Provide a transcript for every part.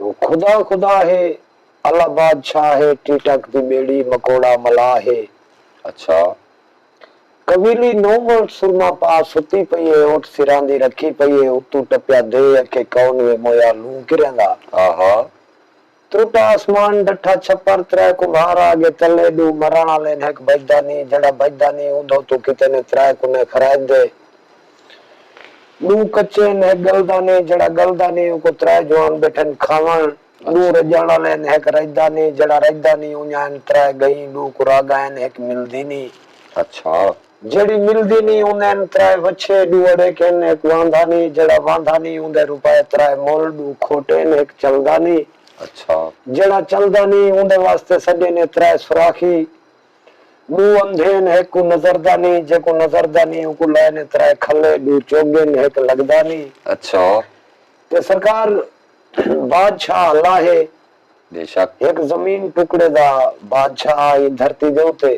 वो खुदा खुदा है, अल्लाह बादशाह है, टीटक दी बेड़ी मकोड़ा मला है। अच्छा। कबीली नोमल सुरमा पास सुती पई है, ओट सिरांदी रखी पई है, उतू टप्या दे के कौन वे मोया लू किरेंदा। आहा। त्रुटा आसमान डठा छप्पर त्रै कुम्हार आगे तले दू मराना लेन एक बैदानी जड़ा बैदानी उंदो तू कितने त्रै कुने खराज दे। दू कच्चे ने गलदानी जड़ा गलदानी को त्रै जवान बैठन खावन। दू रजाना लेन एक रजदानी जड़ा रजदानी उन्यान त्रै गई दू कुरा गायन एक मिलदी नी। अच्छा। जड़ी मिलदी नी उन्हें त्रै बच्चे दू अड़े के ने एक वांधानी जड़ा वांधानी उंदे रुपए त्रै मोल दू खोटे ने एक चलदानी। अच्छा। जड़ा चलदा नहीं उनके वास्ते सजे ने त्रै सुराखी। दू अंधे ने एक को नजरदानी जेको नजरदानी उनको लाए ने त्रै खले दू चोगे ने एक लगदानी। अच्छा। ते सरकार बादशाह अल्लाह है। बेशक। एक जमीन टुकड़े दा बादशाह ई धरती दे उते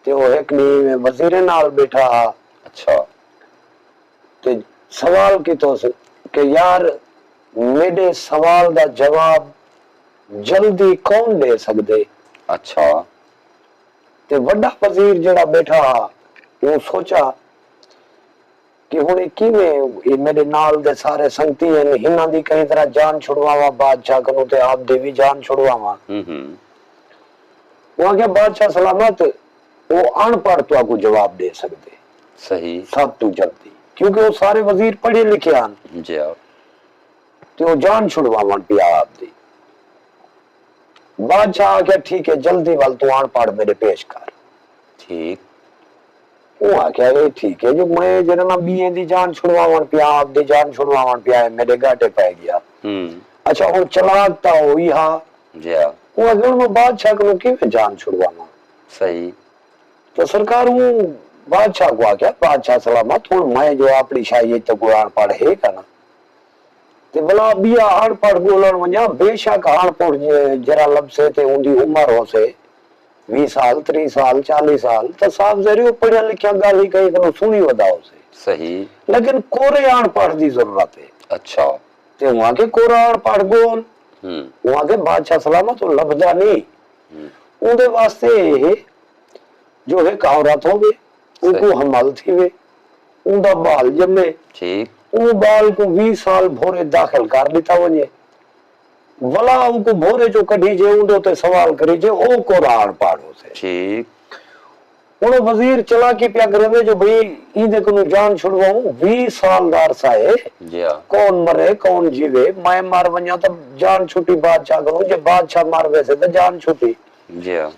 ते वो एक नी वजीरे नाल बैठा। अच्छा। ते सवाल की तो के यार मेरे सवाल दा जवाब जल्दी कौन दे सकदे। अच्छा। ते वड्डा वजीर जड़ा बैठा वो सोचा कि हुणे किवें ये मेरे नाल दे सारे संगती हैं हिना दी कई तरह जान छुड़वावा बादशाह कनु ते आप दी भी जान छुड़वावा। वहां के बादशाह सलामत वो अनपढ़ तो आपको जवाब दे सकते। सही। सब तू जल्दी क्योंकि वो सारे वजीर पढ़े लिखे आन जी आप तो वो जान छुड़वावन पिया आप दी। बादशाह आख्या ठीक है जल्दी वाल तू अनपढ़ मेरे पेश कर। ठीक। वो आख्या ये ठीक है जो मैं जरा ना बीए दी जान छुड़वावन पिया आप दी जान छुड़वावन पिया मेरे घाटे पै गया। अच्छा वो चलाक ता हो हा जी हाँ। वो अगर मैं बादशाह को किवें जान छुड़वाना। सही। तो सरकार वो बादशाह को आख्या बादशाह सलामत हुण मैं जो अपनी शाही तो कोई अनपढ़ है का ना ते भला बिया अनपढ़ बोलन वञा बेशक अनपढ़ जरा लब से ते उनकी उम्र हो से 20 साल 30 साल 40 साल तो साफ जरियो पढ़िया लिखिया गाली कहीं कनो सुनी वदाओ से। सही। लेकिन कोरे अनपढ़ की जरूरत है। अच्छा। ते वहां के कोरा अनपढ़ बोल वहां के बादशाह सलामत लभदा नहीं उनके वास्ते जो है औरत हो गए उनको हमल थी वे उनका बाल जमे। ठीक। वो बाल को 20 साल भोरे दाखिल कर दिता वने भला उनको भोरे जो कढ़ी जे उन्दो ते सवाल करी जे ओ को राण पाड़ो से। ठीक। उन वजीर चला के प्या करे जो भाई इदे को जान छुड़वाऊं 20 साल दा अरसा है कौन मरे कौन जीवे मैं मार व냐 तो जान छुटी बादशाह करूं जे बादशाह मार वैसे तो जान छुटी। जी हां।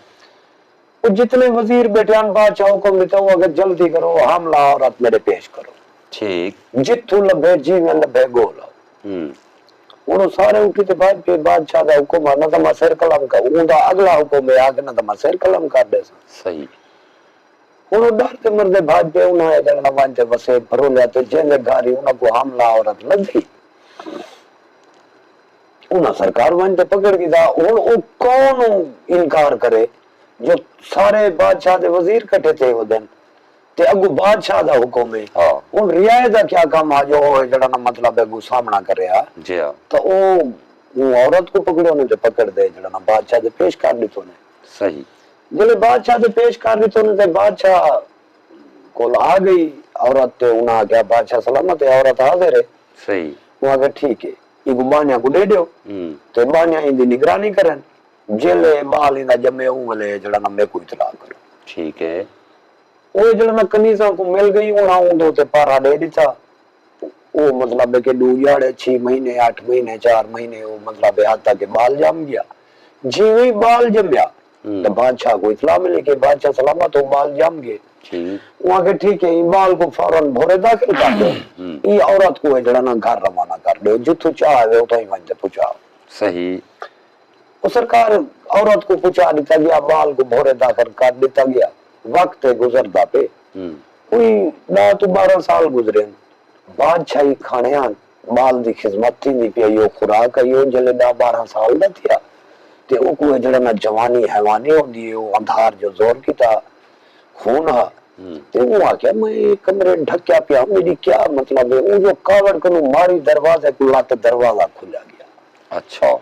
वो जितने वजीर बैठे बादशाह को मिलता हूं अगर जल्दी करो हमला औरत मेरे पेश करो। ठीक। जिथू लभे जीवे लभे गोल। उन्होंने सारे उठी ते बाद पे बादशाह दा हुक्म आना तो मैं सिर कलम का उनका अगला हुक्म है आगे ना तो मैं सिर कलम कर दे। सही। उन्होंने डर ते मरदे भाज पे उन्होंने जगना वांचे वसे भरोलिया तो जेने गारी उनको हमला औरत लगी उन्हें सरकार वांचे पकड़ की दा उन कौन इनकार करे जो सारे बादशाह दे वजीर कटे थे वो दिन ते अगु बादशाह दा हुक्म है। हां उन रियायत दा क्या काम आ जो जड़ा ना मतलब है सामना करया। जी हां। तो वो औरत को पकड़ो ने ते पकड़ दे जड़ा ना बादशाह दे पेश कर दितो ने। सही। जले बादशाह दे पेश कर दितो ने ते बादशाह को आ गई औरत ते उना क्या बादशाह सलामत है औरत हाजिर है। सही। वो अगर ठीक है इको बानिया को दे दो ते बानिया इंदी निगरानी करन जेले बाल इंदा जमे उंगले जड़ा ना मैं को इतला करो। ठीक है। वो जड़ा ना कनीसा को मिल गई उना उंदो ते पारा दे दिता वो मतलब है कि 2 याड़े 6 महीने 8 महीने 4 महीने वो मतलब है आता के बाल जम गया जीवी बाल जमया तो बादशाह को इतला मिली कि बादशाह सलामत हो बाल जम गए। वहां के ठीक है बाल को फौरन भोरे दाखिल कर दो ये औरत को जड़ा ना घर रवाना कर दो जिथु चाहे तो ही वहीं पहुंचाओ। सही। वो सरकार औरत को पहुंचा दिता गया बाल को भोरे दाखिल कर दिता गया वक्त गुजरता पे कोई 10-12 साल गुजरे बादशाही खाने बाल दी खिदमत थी पियो खुराक यो जले 10-12 साल दा थिया ते ओ को जड़ा ना जवानी हैवानी होंदी है वो अंधार जो जोर कीता खून हा ते वो आके मैं कमरे ढक्या पिया मेरी क्या मतलब है वो जो कावड़ कनु मारी दरवाजे को लाते दरवाजा खुला गया। अच्छा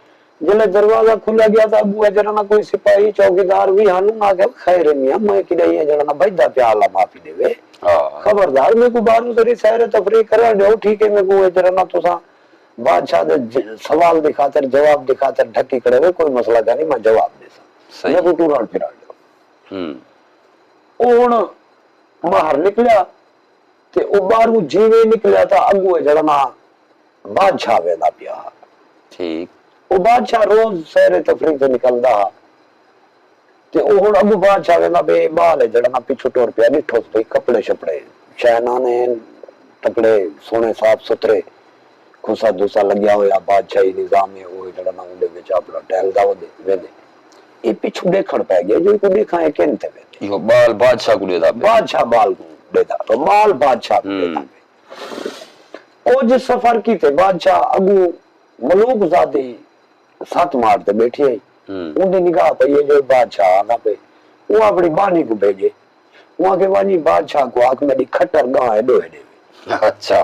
जले दरवाजा खुला गया था अबू जरा ना कोई सिपाही चौकीदार भी हानू ना के खैर मियां मैं कि नहीं जरा ना भैदा प्याला माफी देवे हाँ खबरदार मेरे को बाहर उतरी सैर तफरी करा दो ठीक है मेरे को जरा ना तुसा बादशाह दे सवाल दी खातिर जवाब दी खातिर ढकी करे हुए कोई मसला का नहीं मैं जवाब दे सा सही। मैं को टूरान फिरा दो हम्म ओ हुन बाहर निकलिया ते ओ बाहर जीवे निकलिया था अगू जरा ना बादशाह वेदा पिया ठीक वो बादशाह रोज सैर तफरी ते निकलदा ते ओ हुन अगू बादशाह वेदा बे बाल जड़ा ना पिछू टोर पिया निठो पे कपड़े छपड़े शहना ने तकड़े सोने साफ सुथरे खुसा दूसा लग्या होया बादशाही निजाम है वो जड़ा ना उंदे विच अपना टहलदा वेदे ये पिछू देखण पै गया जो को देखा है केनते वेदे यो बाल बादशाह को देदा बादशाह बाल को देदा तो बाल बादशाह को देदा ओ जिस सफर की थे बादशाह अगू मलूक ज़ादी साथ मारते बैठी है उनकी निगाह पे ये जो बादशाह आना पे वो अपनी बानी को भेजे वहां के बानी बादशाह को आंख में खट्टर गांव है दोहे दे अच्छा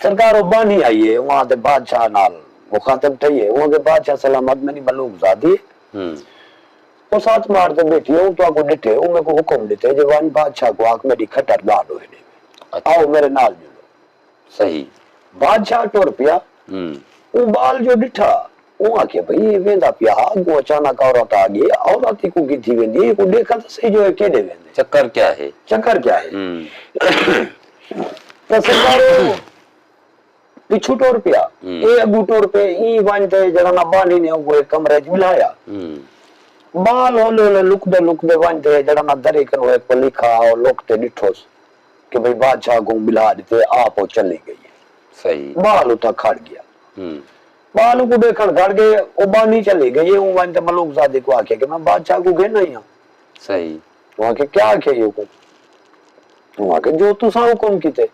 सरकार बानी आई है वहां ते बादशाह नाल मुखातब थई है वहां के बादशाह सलामत में मलूक ज़ादी वो साथ मारते बैठी है तो को डिठे वो मेरे को हुक्म देते जवान बादशाह को आंख में खट्टर गांव दोहे दे आओ मेरे नाल जुड़ो सही बादशाह टुर पिया वो बाल जो डिठा वो आके भाई वेंदा पिया अगो अचानक औरत आ गई औरत को की थी वेंदी को देखा तो सही जो है केडे वेंदे चक्कर क्या है तो सरकारो पिछू टोर पिया ए अगू टोर पे ई वांते जरा ना बानी ने वो एक कमरे च मिलाया बाल होले लुकदे वांते जरा ना दरे कनो एक पर लिखा और लोकते डिठोस कि भाई बादशाह को मिला देते आप वो चली गई सही बाल उता खड़ गया बाल को देखण खड़ गए वो बानी चली गई वो वांते मलूक ज़ादी को आके कि मैं बादशाह को घेना ही सही वहां के क्या आखे ये को वहां के जो तुसा हुक्म कीते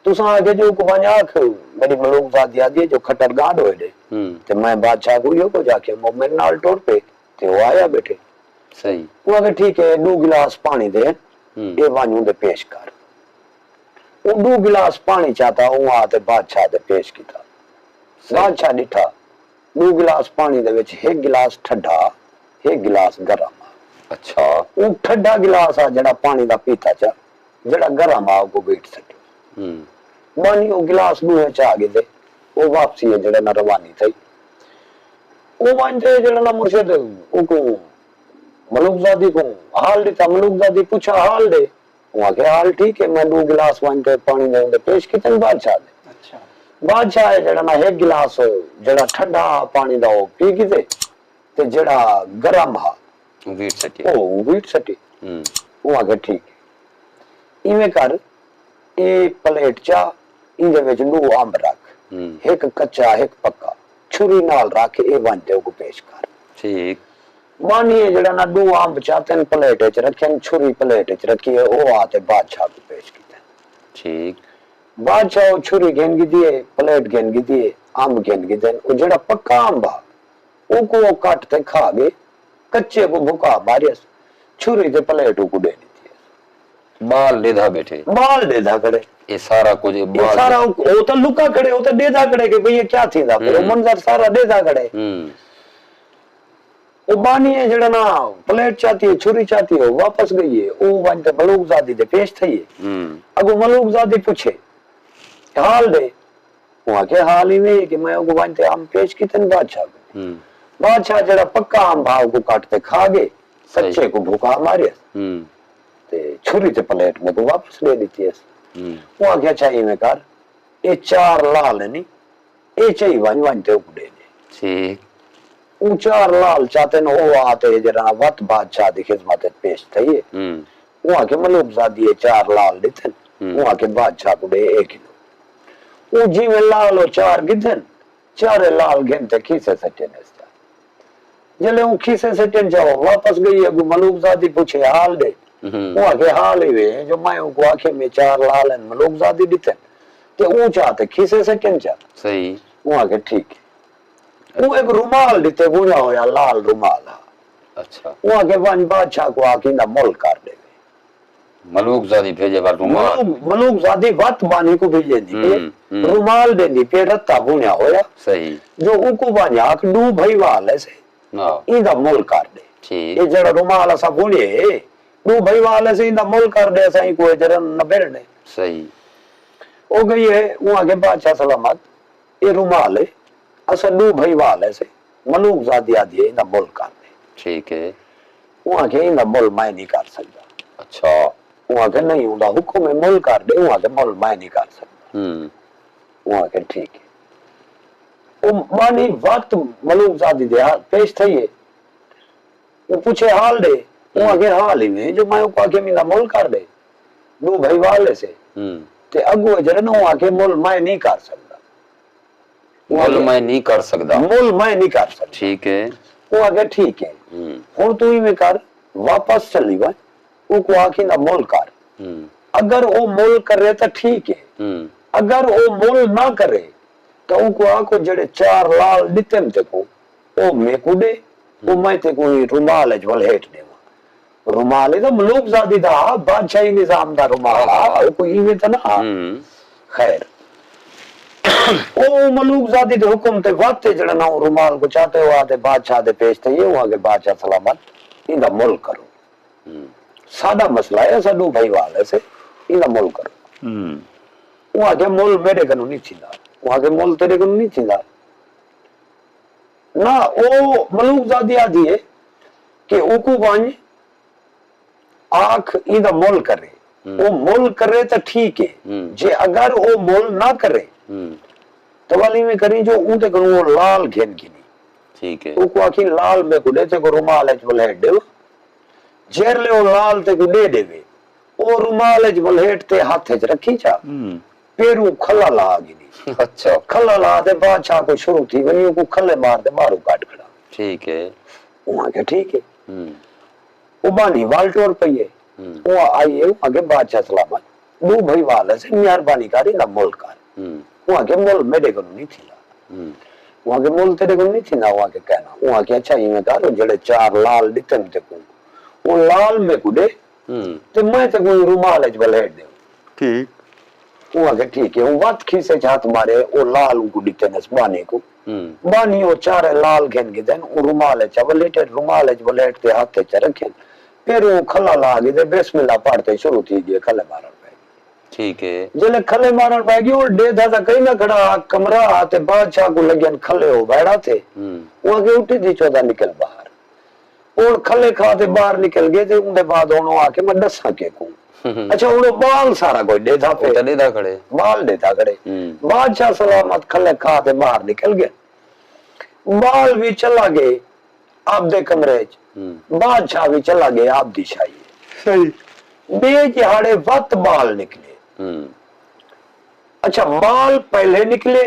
तुसा आगे जो को बानी आख मेरी मलूक ज़ादी आ दी जो खटर गांड होए दे ते मैं बादशाह को यो को जाके मो मेरे नाल टोर पे ते वो आया बैठे सही वो आगे ठीक है 2 गिलास पानी दे ये वानू दे पेश कर वो 2 गिलास पानी चाहता वो आते बादशाह दे पेश कीता बादशाह डिठा 2 गिलास पानी दे विच एक गिलास ठंडा एक गिलास गरम अच्छा वो ठंडा गिलास आ जड़ा पानी दा पीता चा जड़ा गरम आ को बीट सके बानी वो गिलास मुंह च आ गए वो वापसी है जड़ा ना रवानी थई वो वांते जड़ा ना मुर्शिद को मलूक ज़ादी को हाल दिता मलूक ज़ादी पूछा हाल दे वहां के हाल ठीक है मैं 2 गिलास वांते पानी दे पेश कितन बादशाह दे अच्छा बादशाह है जड़ा ना एक गिलास जड़ा ठंडा पानी दा पी किते ते जड़ा गरम हा वीट सटी ओ वीट सटी वो आगे ठीक इवें कर ए प्लेट चा इंदे विच 2 अंब रख एक कच्चा एक पक्का छुरी नाल रख ए वांते को पेश कर ठीक बानी है जड़ा ना 2 अंब चातन प्लेट च रखन छुरी प्लेट च रखी है ओ आते बादशाह को पेश कीता ठीक बादशाह छुरी गेन की दिए प्लेट गेन की दिए अंब गेन की देन ओ जड़ा पक्का अंब आ ओ को काट ते खा गए कच्चे को भूखा मारियस छुरी ते प्लेट को दे दी बाल लेधा बैठे बाल देदा करे ये सारा कुछ ये बाल सारा ओ तो लुका खड़े ओ तो देदा खड़े के भई ये क्या थींदा फिर मंजर सारा देदा खड़े वो बानी है जड़ा ना प्लेट चाहती है छुरी चाहती है वापस गई है वो वांते मलूक ज़ादी दे पेश थई है अगो मलूक ज़ादी पूछे हाल दे वहां के हाल ही में कि मैं अगो वांते हम पेश कितन बादशाह को बादशाह जड़ा पक्का हम भाव को काटते खा गए सच्चे को भूखा मारे ते छुरी ते प्लेट में को वापस ले दी थी वहां क्या चाहिए मैं कर ये 4 लाल नहीं ये चाहिए वांते को दे दे ठीक ऊंचार लाल चाहते न वो आते जरा वत बादशाह दी खिदमत पेश थई वहां के मलूक ज़ादी 4 लाल दिथन वहां के बादशाह को दे 1 किलो वो जी में लाल और 4 गिधन 4 लाल गिनते खीसे सटे ने जले वो खीसे सटे जाओ वापस गई अगु मलूक ज़ादी पूछे हाल दे वहां के हाल ही वे जो मैं को आंखें में 4 लाल है मलूक ज़ादी दिथन ते ऊंचा ते खीसे सटे जा सही वहां के ठीक वो एक रुमाल दिते बुना होया लाल रुमाल अच्छा वो आगे वन बादशाह को आके ना मोल कर दे मलूक ज़ादी भेजे वाल रुमाल मलूक ज़ादी वत बानी को भेजे दी रुमाल दे दी पे रत्ता बुनिया होया सही जो उको बान्याक डू भई वाले से इंदा मोल कर दे ठीक ये जरा रुमाल असा बुनिए डू भई वाले से इंदा मोल कर दे सही कोई जरा न बेरने सही हो गई है वहां के बादशाह सलामत ये रुमाल है असा डू भई वाले से मलूक ज़ादी आदि है इंदा मोल कर दे ठीक है वहां के इंदा मोल मैं नहीं कर सकता अच्छा वहां के नहीं हुंदा हुक्म में मोल कर दे वहां के मोल मैं नहीं कर सकता वहां के ठीक है वो बानी वक्त मलूक ज़ादी दे पेश थई है वो पूछे हाल दे वहां के हाल ही में जो मैं को आके मिला मोल कर दे दो भाई वाले से ते अगुए जरे ना वहां के मोल मैं नहीं कर सकता मोल मैं नहीं कर सकता मोल मैं नहीं कर सकता ठीक है वो आगे ठीक है हुन तू ही में कर वापस चली वा उनको आके ना मोल कर अगर वो मोल करे तो ठीक है अगर वो मोल ना करे तो उनको आको जड़े 4 लाल दितम ते को ओ मैं को दे वो मैं ते कोई रुमाल है जवल हेट देवा रुमाल है तो मलूक ज़ादी दा बादशाही निजाम दा रुमाल है कोई इवे तो ना खैर ओ मलूक ज़ादी दे हुक्म ते वाते जड़ा ना रुमाल को चाहते हो आते बादशाह दे पेश थे ये आगे बादशाह सलामत इंदा मोल करो सादा मसला है साडू भाई वाले से इंदा मोल करो वो आगे मोल मेरे कनु नहीं थींदा वो आगे मोल तेरे कनु नहीं थींदा ना ओ मलूक ज़ादी आदि है कि उको वांज आंख इंदा मोल करे वो मोल करे तो ठीक है जे अगर वो मोल ना करे तो वाली में करी जो ऊते कनु वो लाल घेन की नहीं ठीक है उको आखी लाल में को दे ते को रुमाल है बोले देव जेर ले वो लाल ते को दे देवे ओ रुमाल है बोले हेट ते हाथे च रखी जा पेरू खला ला गिनी अच्छा खला ला दे बादशाह को शुरू थी वनी को खले मार दे मारू काट खड़ा ठीक है वहां के ठीक है वो बानी वाल टोर पइए वो आई है आगे बादशाह सलामत दो भाई वाले से मेहरबानी करी ना मोल कर वहां के मोल मेरे को नहीं थी वहां के मोल तेरे को नहीं थी ना वहां के कहना वहां के अच्छा ही में करो जड़े 4 लाल दितम ते को वो लाल में को दे ते मैं ते कोई रुमाल है जबल हेड दे ठीक वहां के ठीक है वो बात खीसे हाथ मारे वो लाल को दिते ने बानी को बानी वो 4 लाल घेन के देन वो रुमाल है जबल लेटे रुमाल है जबल हेड ते हाथे च रखे फिर वो खला ला गए बिस्मिल्लाह पढ़ते शुरू थी गए खले मारन ठीक है जले खले मारन पाएगी और डे दादा कहीं ना खड़ा कमरा आते बादशाह को लगन खले हो बैठा थे वहां के उठी थी 14 निकल बाहर और खले खाते बाहर निकल गए थे उनके बाद उन्होंने आके मैं दसा के को अच्छा उन्होंने बाल सारा कोई देता पे देता खड़े बाल देता खड़े बादशाह सलामत खले खाते बाहर निकल गए बाल भी चला गए आप दे कमरे बादशाह भी चला गया आप दिशाई सही बेजहाड़े वक्त बाल निकले अच्छा बाल पहले निकले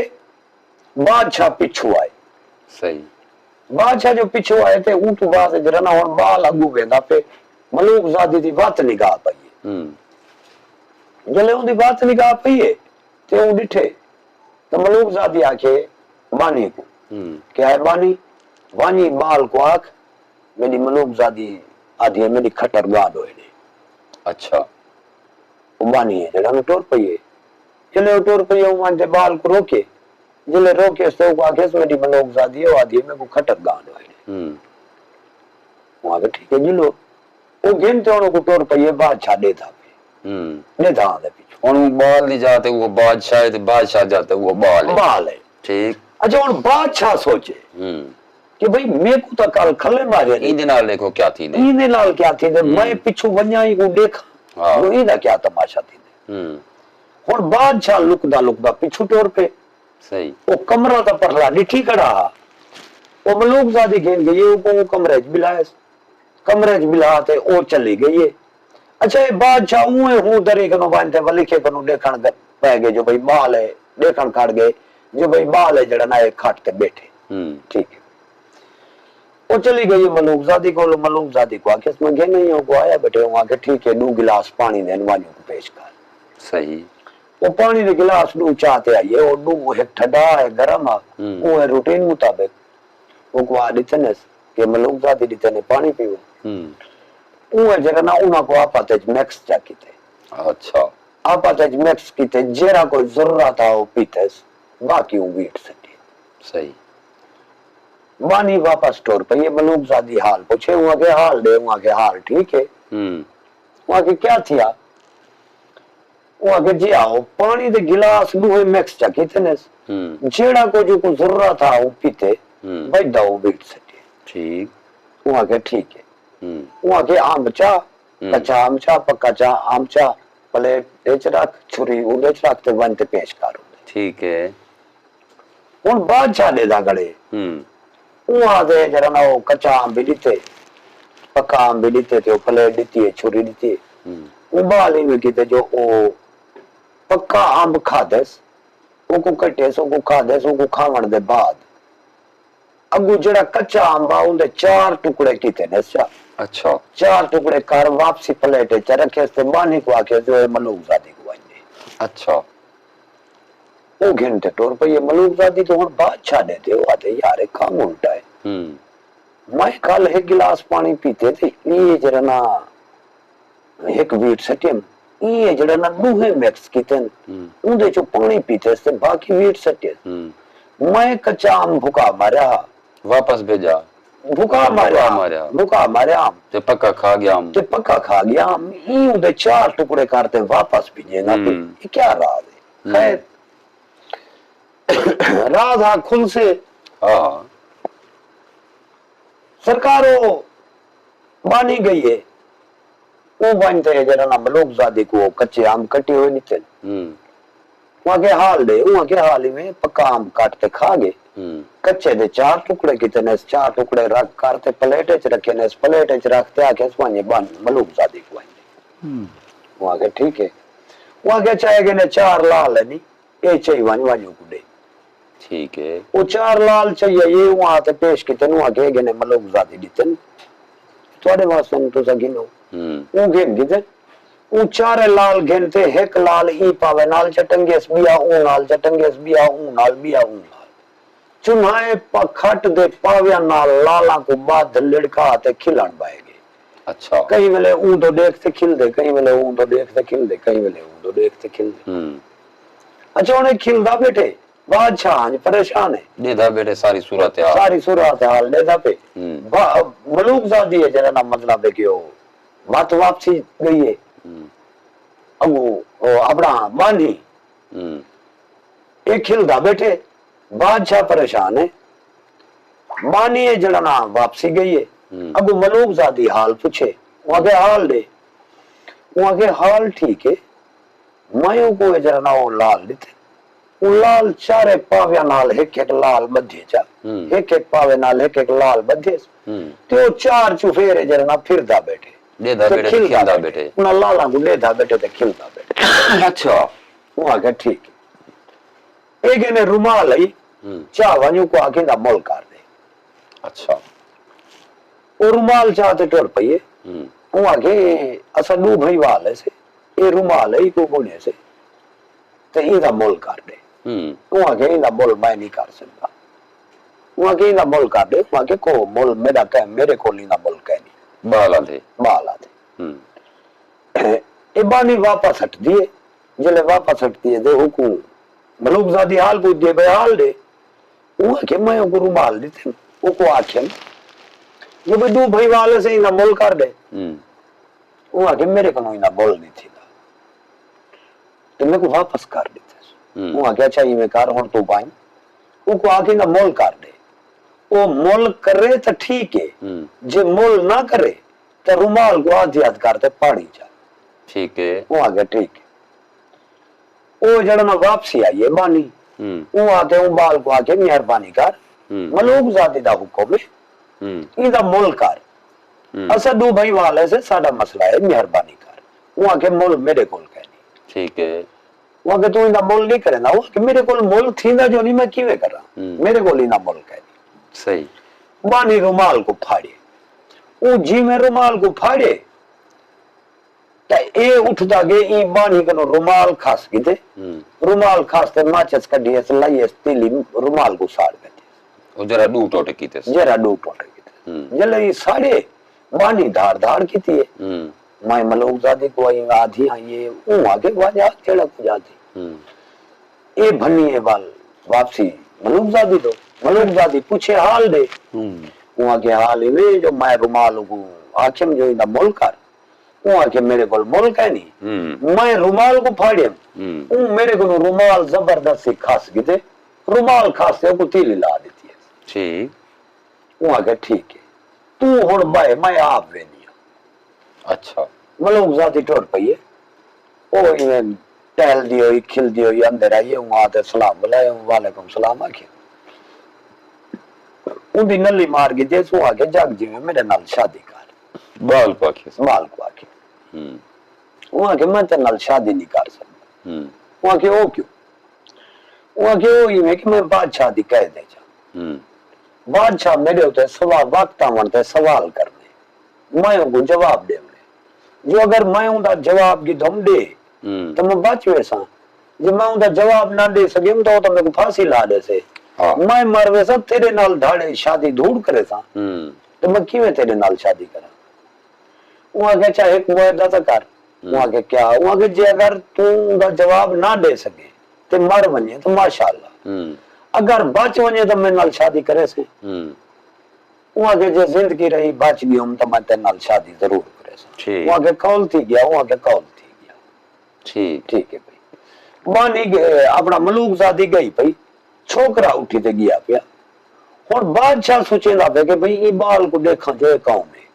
बादशाह पिछू आए सही बादशाह जो पिछू आए थे ऊट बात जरना और बाल अगू वेंदा पे मलूक ज़ादी दी बात निगाह पई जले उनकी बात निगाह पई है ते वो डिठे तो मलूक ज़ादी आके बानी को क्या है बानी वानी बाल को आख मेरी मलूक ज़ादी आदि है मेरी खटर गाड होए अच्छा वो बानी है जड़ा में टोर पई है चले टोर पई है वहां बाल को रोके जले रोके तो को आके मेरी मलूक ज़ादी है आदि मेरे को खटर गाड होए वहां पे ठीक है जिलो वो गेन तो को टोर पई है बादशाह देता पे देता दे पीछे और बाल नहीं जाते वो बादशाह ते बादशाह जाते वो बाल है ठीक अच्छा और बादशाह सोचे कि भाई मेरे को तो कल खले मारे इंदे नाल देखो क्या थी ने इंदे नाल क्या थी ने मैं पिछू वन्याई को देखा तो इंदा क्या तमाशा थी ने और बादशाह लुकदा पिछू टोर पे सही वो कमरा तो परला डिठी कड़ा वो मलूक ज़ादी घेन गई वो कमरे च बिलाए कमरे च बिलाते वो चली गई है अच्छा ये बादशाह उए हूं दरे कनो बांधते वलिखे कनो देखण पै गए जो भाई बाल है देखण काट गए जो भाई बाल है जड़ा ना एक खाट के बैठे ठीक है वो चली गई मलूक ज़ादी को आके इसमें घे नहीं हो को आया बैठे वहां के ठीक है 2 गिलास पानी देन वानियों को पेश कर सही वो पानी दे गिलास 2 चाहते आइए और 2 है ठंडा है गरम है वो है रूटीन मुताबिक वो को आदितनेस के मलूक ज़ादी दितने पानी पीओ वो जरा ना उना को आपाते मैक्स जा कीते। अच्छा आपाते मैक्स कीते जेरा कोई जरूरत हो पीते बाकी वो वीट सके। सही बानी वापस स्टोर पे ये मलूक ज़ादी हाल पूछे वहां के हाल दे वहां के हाल ठीक है। वहां के क्या थिया वहां के जी आओ पानी दे गिलास लूहे मैक्स जा कीते ने जेड़ा को जो को जरूरत था वो पीते भाई दाऊ वीट सके। ठीक वहां के ठीक है। वहां के आम चा कच्चा आम चा पक्का चा आम चा प्लेट एच रख छुरी उड़े रखते बनते पेश करो। ठीक है उन बादशाह दे दा गड़े वहां दे जरा ना वो कच्चा आम भी दीते पक्का आम भी दीते थे प्लेट दीती है छुरी दीती है उबाली में कीते जो ओ पक्का आम खादेस वो कटे सो को खादेस वो खावण दे बाद अगू जड़ा कच्चा आम बा उनदे 4 टुकड़े कीते ने। अच्छा 4 टुकड़े कर वापसी प्लेट च रखे से बानी को आके जो है मलूक ज़ादी को आने। अच्छा वो घंटे टोर पे ये मलूक ज़ादी तो हुन बादशाह देते हो आते यार काम उल्टा है। मैं कल एक गिलास पानी पीते थे ये जरा ना एक वीट सटियम ये जरा ना दूहे मैक्स कीते उनदे जो पानी पीते से बाकी वीट सटे मैं कच्चा आम भूखा मारा वापस भेजा भूखा मारा आम ते पक्का खा गया आम ते पक्का खा गया आम ये उनदे 4 टुकड़े करते वापस भेजेगा ये क्या राज है। खैर राधा खुल से हाँ सरकारों बानी गई है वो बनते है जरा ना मलूक ज़ादी को कच्चे आम कटे हुए नहीं थे वहां के हाल दे वहां के हाल में पक्का आम काटते खा गए कच्चे दे 4 टुकड़े कितने 4 टुकड़े रख करते प्लेट च रखे ने प्लेट च रखते आके स्वाने बन मलूक ज़ादी को आएंगे वहां के ठीक है वहां के चाहे गए ने 4 लाल है नहीं ये चाहिए वाजू को दे ठीक है वो 4 लाल चाहिए ये वहां ते पेश कितने वहां के गए ने मलूक ज़ादी दितन थोड़े वास्तव तो सगिनो वो गेम गिते वो 4 लाल घेनते एक लाल ई पावे नाल चटंगेस बिया ऊ नाल चटंगेस बिया ऊ नाल चुनाए पखट दे पाव्या नाल लाला को बाद लड़का ते खिलन बाएगे। अच्छा कहीं वेले ऊ तो देखते खिल दे कहीं वेले ऊ तो देखते खिल दे कहीं वेले ऊ तो देखते खिल दे। अच्छा उन्हें खिलदा बैठे बादशाह आज परेशान है देदा बेटे सारी सूरत हाल देदा पे मलूक ज़ादी है जरा ना मतलब है कि वो बात वापसी गई है अब अपना बानी एक खिलदा बैठे बादशाह परेशान है बानी है जरा ना वापसी गई है अब मलूक ज़ादी हाल पूछे वहां के हाल दे वहां के हाल ठीक है मायों को जरा ना वो लाल देते वो लाल 4 पाव्या नाल एक लाल बधे चा एक पावे नाल एक लाल बधे तो 4 चुफेरे जरा ना फिरदा बैठे देदा बेटे खिलदा बेटे उन लाला को देदा बेटे ते खिलदा बेटे। अच्छा वहां के ठीक है एक ने रुमाल है चा वन्यू को आके दा मोल कर दे। अच्छा वो रुमाल चाहते टोर पइए वहां के असा दू भाई वाले से ये रुमाल है को गुणे से ते इदा मोल कर दे वहां के इदा मोल मैं नहीं कर सकता वहां के इदा मोल कर दे वहां के को मोल मेरा कह मेरे को इदा मोल कह नहीं बाला थे ए बानी वापस हट दिए जले वापस हट दिए दे हुकू मलूक ज़ादी हाल पूछ दिए भाई हाल दे वो के मैं को रुमाल देते वो को आखिर ये भी 2 भाई वाले से इना मोल कर दे वो आके मेरे को इना बोल नहीं थी तो मेरे को वापस कर देते वो आके अच्छा ये कर हुन तू पाई वो को आके ना मोल कर दे वो मोल करे तो ठीक है जे मोल ना करे तो रुमाल को आधी याद करते पानी जा ठीक है वो आगे ठीक है वो जड़ा ना वापसी आई है बानी वो आते वो बाल को आके मेहरबानी कर मलूक ज़ादी दा हुक्म है इदा मोल कर असा 2 भाई वाले से साडा मसला है मेहरबानी कर वो आके मोल मेरे कोल कहनी ठीक है वो आगे तू इदा मोल नहीं करे ना वो कि मेरे कोल मोल थींदा जो नहीं मैं किवे करा मेरे कोल इना मोल कहनी सही बानी रुमाल को फाड़े वो जी में रुमाल को फाड़े ते ए उठदा गे ई बानी कनो रुमाल खास गिते रुमाल खास ते माचस कढिए से लाइए तीली रुमाल को साड़ गए ओ जरा डू टोटे कीते जरा डू टोटे कीते जले ई साड़े बानी धार धार की थी मैं मलूकजादी को आई आधी आई ये आगे वाजा चढ़ा को जाती ये भनी है बाल वापसी मलूकजादी दो मलूकजादी पूछे हाल दे वहां के हाल है जो मैं रुमाल को आखिम जो इना मोल कर वहां के मेरे को मोल का नहीं मैं रुमाल को फाड़ियम मेरे को रुमाल जबरदस्ती खास गिते रुमाल खास को तीली ला देती है ठीक वहां के ठीक है तू हुन बाय मैं आप वे नहीं अच्छा मलूकजादी टोर पई है ओ इवें टहल दियो ही खिल दियो ही अंदर आइए वहां ते सलाम बुलाए वालेकुम सलाम आखे उन्दी नली मार के जैसो आके जाग जी में मेरे नाल शादी कर बाल को आखे वहां के मैं ते नाल शादी नहीं कर सकता वहां के ओ क्यों वहां के ओ इवें कि मैं बादशाह दी कह दे जा बादशाह मेरे होते सवाल वक्त आवते सवाल करने मैं उनको जवाब दे जो अगर मैं उनका जवाब की धम दे तो मैं बच वैसा जब मैं उनका जवाब ना दे सके तो मेरे को फांसी ला दे से मैं मर वैसा तेरे नाल धाड़े शादी धूड़ करे सा तो मैं किवें तेरे नाल शादी करा वहां के चाहे वायदा तो कर वहां के क्या वहां के जे अगर तू उनका जवाब ना दे सके ते मर वने तो माशाअल्लाह अगर बच वने तो मैं नाल शादी करे से वहां के जे जिंदगी रही बच गई हम तो मैं तेरे नाल शादी जरूर करे से वहां के कौल थी गया वहां के कौल थी गया ठीक ठीक है भाई मानी अपना मलूकजादी गई भाई छोकरा उठी ते गया पिया हुन बादशाह सोचेंदा पे कि भाई ई बाल को देखा जो कौन है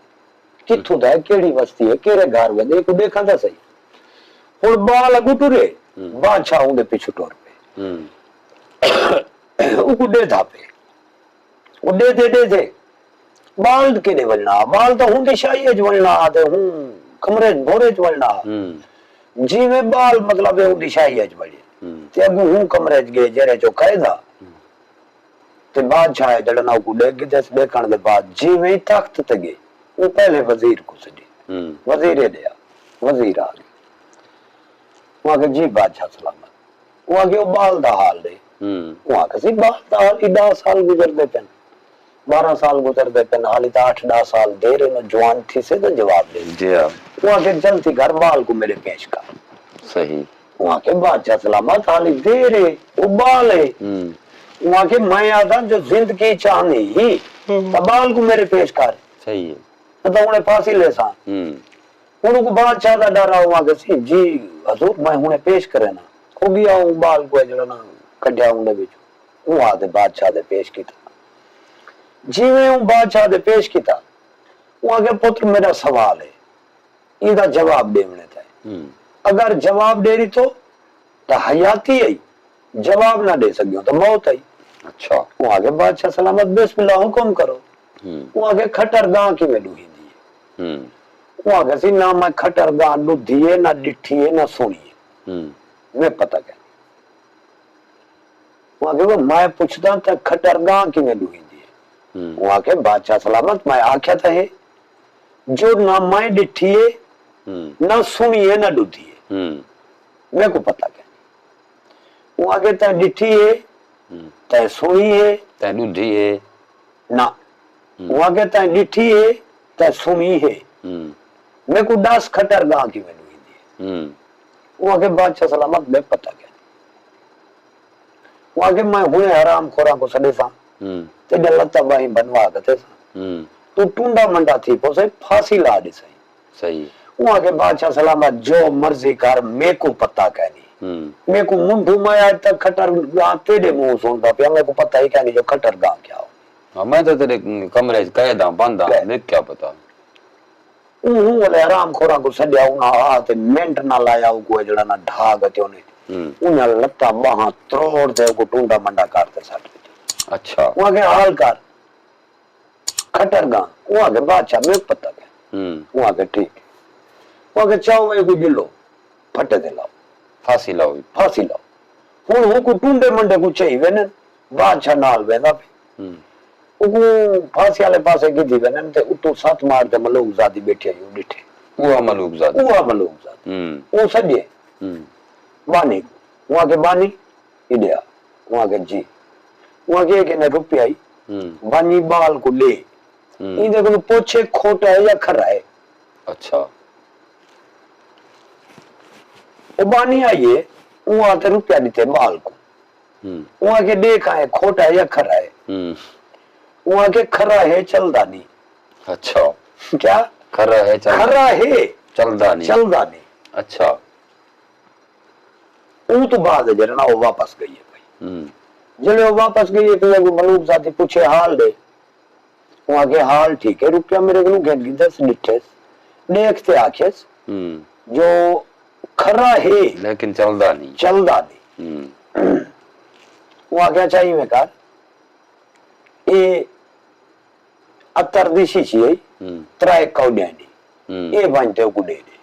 किथों दा केड़ी बस्ती है केरे घर वे को देखा था सही हुन बाल अगु टुरे बादशाह उनके पीछे टुर पे उको दे था पे वो दे थे बाल केड़े वलना बाल तो हुन शाही ज वलना ते हुन कमरे भोरे च वलना जिवें बाल मतलब है उदी शाही ज वले ते अगु हूं कमरे च गए जरे जो कायदा ते बादशाह जड़ना को देख के देखण दे बाद जिवें तख्त ते गए वो पहले वजीर को सदी वजीर दिया वजीर आ गए वहां के जी बादशाह सलामत वहां के बाल दा हाल दे वहां के सी बाल दा हाल 10 साल गुजरदे पेन 12 साल गुजरदे पेन हाली तो 8-10 साल देर में जवान थी से तो जवाब दे दिया वहां के जल्दी घर बाल को मेरे पेश कर सही वहां के बादशाह सलामत हाली देर है उबाल है वहां के मैं आदा जो जिंदगी चाहनी ही बाल को मेरे पेश कर सही है तो उन्हें फांसी ले सा उनको बादशाह का डरा हुआ के सी जी हजूर मैं उन्हें पेश करे ना हो गया हूं बाल को जड़ा ना कढ़िया उन्हें बिच वो आदे बादशाह दे पेश कीता जिवें हूं बादशाह दे पेश कीता वहां के पुत्र मेरा सवाल है इदा जवाब देवने था अगर जवाब दे रही तो हयाती आई जवाब ना दे सकियो तो मौत आई अच्छा वहां के बादशाह सलामत बिस्मिल्लाह हुक्म करो वहां के खटर गां की में डूही दी वहां के सी ना मैं खटर गां डूधी है ना डिठी है ना सुनी है मैं पता क्या वहां के वो मैं पूछता था खटर गां की में डूही दी वहां के बादशाह सलामत मैं आख्या था है जो ना मैं डिठी है ना सुनी है ना डूधी है मेरे को पता क्या वहां के तय डिठी है तय सुनी है तय डूधी है ना वहां के तय डिठी है तय सुनी है मेरे को 10 खटर गां की में डूही दी वहां के बादशाह सलामत में पता क्या वहां के मैं हुए हराम खोरा को सदे सा ते लता बाही बनवा गते सा तू टूंडा मंडा थी पोसे फांसी ला दे सही सही वहां के बादशाह सलामत जो मर्जी कर मेरे को पता क्या नहीं मेरे को मुंडू में आज तक खटर गां तेरे मुंह सुनता पिया मेरे को पता ही क्या नहीं जो खटर गां क्या हो मैं तो तेरे कमरे कैदा बंदा मैं क्या पता वाले आराम खोरा को सड्या उना हाथ मिनट ना लाया को जड़ा ना ढाग ते उन्हें लत्ता बाहां त्रोड़ दे को टूंडा मंडा करते साथ अच्छा वहां के हाल कर खटर गां वहां के बादशाह में पता क्या वहां के ठीक वहां के चाव में को दिलो फटे दे लाओ फांसी लाओ हुन को टूंडे मंडे को चाहिए वेन बादशाह नाल वेदा पे उको फांसी वाले पासे गिदी वेन ते उतो साथ मार दे मलूकजादी बैठी है डिठे वो मलूकजादी वो सजे बानी वहां के बानी इडिया वहां के जी वहां के ने रुपया आई बानी बाल को ले इनके को पूछे खोटा है या खरा है। अच्छा वो बानी आइए वहां ते रुपया देते बाल को, वहां के देखा है खोटा है या खरा है, वहां के खरा है चलदा नहीं। अच्छा क्या खरा है खरा है चलदा नहीं, चलदा नहीं। अच्छा वो तो बाद है जरा ना वो वापस गई है भाई, जब वो वापस गई है तो मलूक साथी पूछे हाल दे, वहां के हाल ठीक है, रुपया मेरे को घेट गई 10 डिठेस देखते आखेस जो खरा है लेकिन चलदा नहीं, चलदा नहीं। वहां क्या चाहिए मैं कहा ये अतर दिशी चाहिए त्राय कौडिया दी ये बनते को दे दे।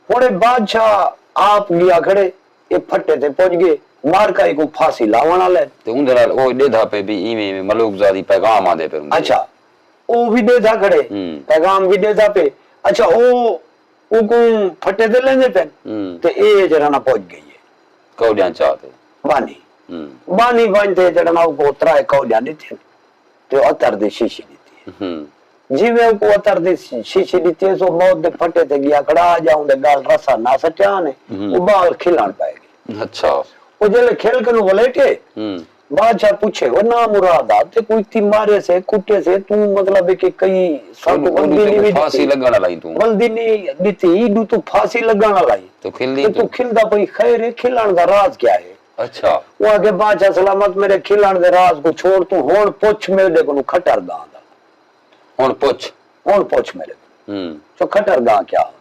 थोड़े बादशाह आप लिया खड़े ये फट्टे थे पहुंच गए मार का को फांसी लावना ले तो उन दलाल ओ देधा पे भी इमे में मलूक जादी पैगाम आदे पे। अच्छा वो भी देधा खड़े पैगाम भी देधा पे। अच्छा वो को फट्टे दे लेने पे तो ये जरा ना पहुंच गई है कौडिया चाहते बानी बानी बनते जरा ना को त्राय कौडिया दी थी तो अतर दी शीशी दी थी जीवे को अतर दी शीशी दी थी सो मौत दे फटे थे गया खड़ा आ जाऊं दे गाल रसा ना सचा ने वो बाल खिलान पाएगी। अच्छा वो जले खेल कनु वलेटे बादशाह पूछे वो ना मुराद आते कोई ती मारे से कुटे से तू मतलब कि कई साको बंदी नहीं फांसी लगाना लाई तू बंदी नहीं दीती दू तू फांसी लगाना लाई तो खिल दी तू खिलदा पई खैर है खिलान दा राज क्या है। अच्छा वो आगे बादशाह सलामत मेरे खिलान दे राज को छोड़ तू होड़ पोछ मेरे देखो नु खटर दा होड़ पोछ मेरे तो खटर दा क्या होगी।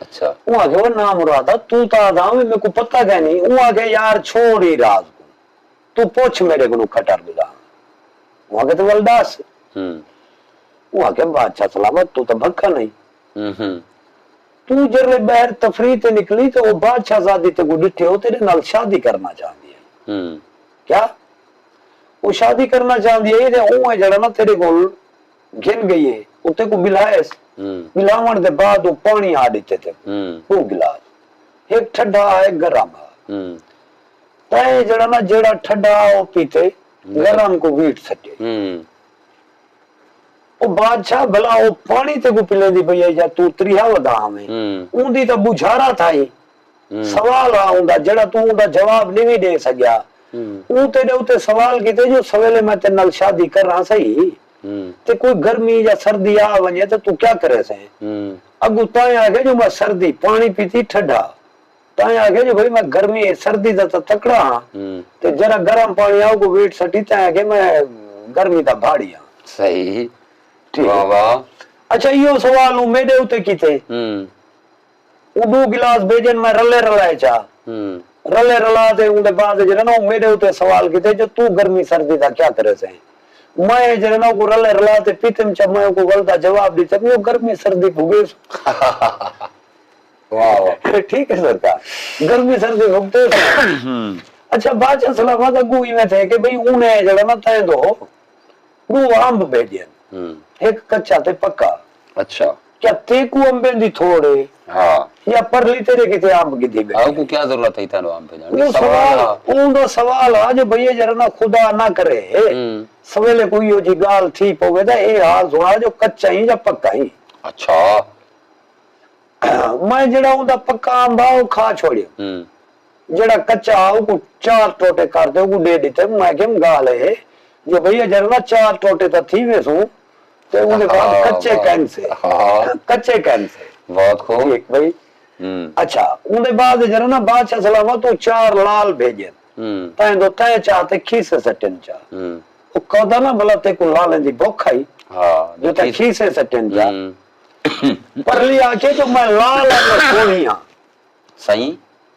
अच्छा वो आगे वो ना मुरादा तू ता दा मेरे को पता क्या नहीं वो आगे यार छोड़ ही राज को तू पोछ मेरे को खटर दा वो आगे तो वलदास वो आगे बादशाह सलामत तू तो भक्का नहीं तू जरे बाहर तफरी ते निकली तो वो बादशाह शादी ते गुडिठे हो तेरे नाल शादी करना चाहती है क्या वो शादी करना चाहती है ये ओ है जरा ना तेरे कोल गिन गई है उते को बिलाएस बिलावण दे बाद वो पानी आ देते थे वो गिलास एक ठंडा है गरम है तय जरा ना जेड़ा ठंडा वो पीते गरम को वीट सके वो बादशाह भला वो पानी ते को पिले दी भैया जा तू त्रिया वदा में उंदी तो बुझारा था ही सवाल आउंदा जेड़ा तू उंदा जवाब नहीं दे सकया ऊ तेरे उते सवाल कीते जो सवेले मैं ते नाल शादी कर रहा सही ते कोई गर्मी या सर्दी आ वने तो तू क्या करे से अगु ताए आगे जो मैं सर्दी पानी पीती ठंडा ताए आगे जो भाई मैं गर्मी सर्दी दा तो तकड़ा ते जरा गरम पानी आओ को वेट सटी ताए आगे मैं गर्मी दा भाड़िया सही वाह वाह। अच्छा यो सवाल हूं मेरे उते कीते वो 2 गिलास भेजन मैं रले रलाए चा रले रलाते उनके बाद जरा ना मेरे उते सवाल कीते जो तू गर्मी सर्दी दा क्या करे से मैं जरा ना को रले रलाते पीतम चा मैं को गलता जवाब दी तब यो गर्मी सर्दी भुगे वाह ठीक है सरकार गर्मी सर्दी भुगते। अच्छा बादशाह सलामत अगू में थे कि भाई उन्हें जरा ना तय दो 2 आम भेजन एक कच्चा ते पक्का। अच्छा क्या तेकू अंबे दी थोड़े हाँ या परली तेरे किते आम की थी आपको क्या जरूरत है इतना आम पे जाने वो सवाल उनका सवाल आज भैया जरा ना खुदा ना करे सवेले कोई यो जी गाल थी पोवे दा ए हाल सुना जो कच्चा ही या पक्का ही। अच्छा मैं जड़ा उनका पक्का आम भाव खा छोड़ियो जड़ा कच्चा आओ को 4 टोटे कर दे को दे देते मैं केम गाल है जो भैया जरा ना 4 टोटे तो थी वेसू तो उनके बाद कच्चे कैन से बहुत खूब एक भाई अच्छा उनके बाद जरा ना बादशाह सलामत तो 4 लाल भेजे तय दो तय चाहते खीसे सटन चा वो कौदा ना भला ते को लाल दी भोखाई जो ते खीसे सटन चा परली आके जो मैं लाल आंगो सोनिया सही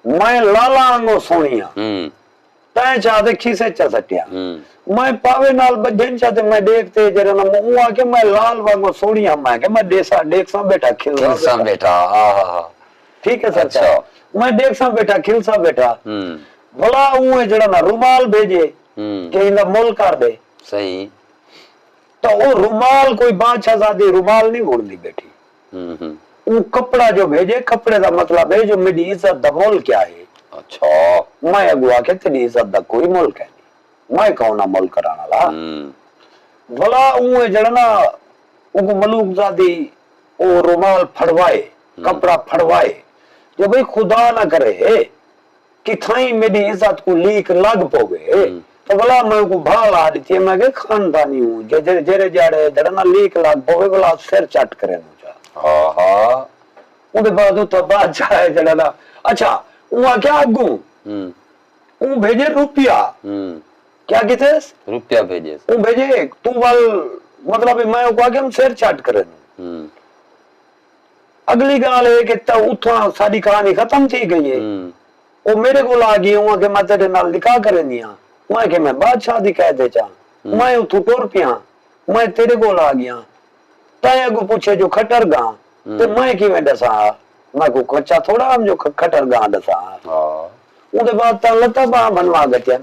मैं लाला आंगो सोनिया तय चाहते खीसे चा सटिया मैं पावे नाल बजन चाहते मैं देखते जरा ना मुंह आके मैं लाल वांगो सोनिया मैं के मैं देखसा बेटा खिलसा बेटा ठीक है सर अच्छा मैं देखसा बेटा खिलसा बेटा भला वो जरा ना रुमाल भेजे के इंदा मोल कर दे सही तो वो रुमाल कोई बादशाह शादी रुमाल नहीं मोड़नी बेटी वो कपड़ा जो भेजे कपड़े का मतलब है जो मेरी इज्जत दा मोल क्या है। अच्छा मैं अगुआ के तेरी इज्जत दा कोई मोल क्या मैं कौन मोल कराना ला भला उहे जड़ा ना उनको मलूक जादी ओ रुमाल फड़वाए, कपड़ा फड़वाए, जो भाई खुदा ना करे कि थाई मेरी इज्जत को लीक लग पोगे, तो भला मैं को भाल आ दी मैं के खानदानी हूं, जे जेरे जाड़े जड़ा ना लीक लग पोगे भला सिर चट करे मुझा। हाँ हाँ उनके बाद तो बादशाह है जड़ा ना, अच्छा वहां क्या अगू वो भेजे रुपया, क्या कहते रुपया भेजे, वो भेजे तू वाल मतलब मैं को आगे हम सिर चाट करे। अगली गाल है कि तब उठा सारी कहानी खत्म थी गई है, वो मेरे को आ गई वहां के मैं तेरे नाल निकाह करे दिया, वहां के मैं बादशाह दी कह दे चा, मैं उठू टोर पिया, मैं तेरे को आ गया, तय को पूछे जो खटर गा, तो मैं कि मैं दसा, मैं को कच्चा थोड़ा हम जो खटर गा दसा, उनके बाद ता लता बा बनवा गया।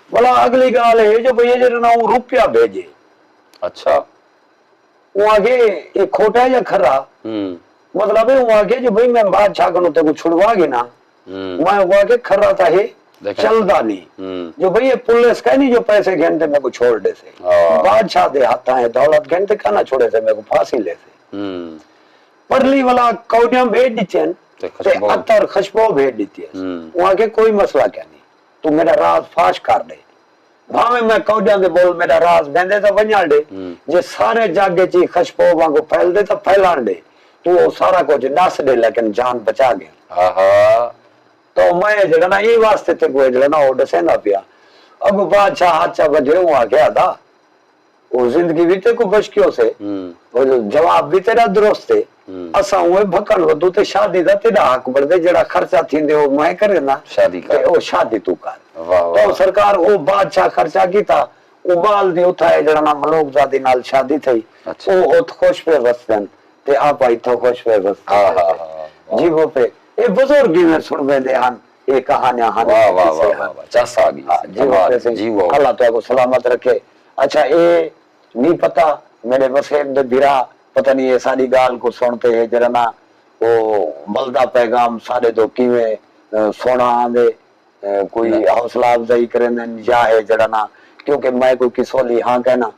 बोला अगली गाल है जो भैया जरा ना वो रुपया भेजे। अच्छा वो आगे एक खोटा या खरा, मतलब है वो आगे जो भाई मैं बादशाह को तेरे को छुड़वा गया ना, मैं वो आगे खरा था है चलदा नहीं, जो भाई ये पुलिस का नहीं जो पैसे घंटे मेरे को छोड़ दे से, बादशाह दे हाथा है दौलत घंटे का ना छोड़े से मेरे को फांसी ले से, परली वाला कौडियां भेज दी चैन ते अतर खुशबू भेज देती है, वहां के कोई मसला क्या नहीं, तू मेरा राज फाश कर दे, भावे मैं कौडियां दे बोल मेरा राज बंदे तो बना दे, जे सारे जागे ची खुशबू वांगू फैल दे तो फैलान दे, तू वो सारा कुछ दस दे लेकिन जान बचा गया। तो मैं जड़ा ना ये वास्ते ते कोई जड़ा ना वो दसेंदा पिया, अब बादशाह हाचा बजे हुआ क्या था, वो जिंदगी भी ते को बशकियों से, वो जवाब भी तेरा दुरुस्त है, असा हुए भकन वो तू ते शादी दा तेरा हक बढ़ दे जड़ा खर्चा थींदे वो मैं करे ना शादी का, वो शादी तू कर, तो सरकार वो बादशाह खर्चा कीता, उबाल दी उठाए जड़ा ना मलोक जादी नाल शादी थई, वो खुश पे बसदन ते आप आई तो खुश पे बस, जीवो पे ये बुजुर्गी में सुन में दे हन ये कहानियां हन, वाह वाह वाह वाह चासा भी जीवो अल्लाह तो को सलामत रखे। अच्छा ये नहीं पता मेरे वसेम दे बिरा पता नहीं ये सारी गाल को सुनते है जरा ना वो बलदा पैगाम सारे दो किवे सोना आंदे कोई हौसला अफजाई करें जा है जरा ना, क्योंकि मैं कोई किसोली हाँ कहना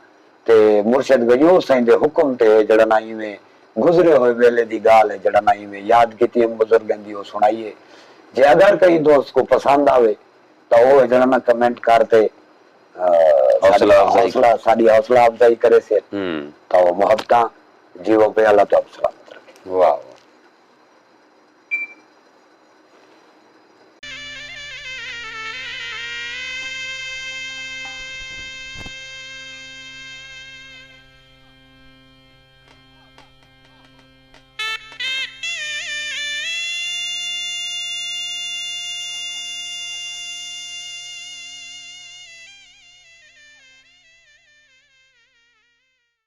ते मुर्शिद गयो सही दे हुक्म ते जरा ना इवें गुजरे हुए वेले दी गाल है जड़ा ना में याद की बुजुर्गों दी वो सुनाइए, जे अगर कहीं दोस्त को पसंद आवे तो वो जड़ा ना कमेंट करते सारी हौसला अफजाई करे से तो मोहब्बत जीवो पे अल्लाह तो सलामत रखे। वाह।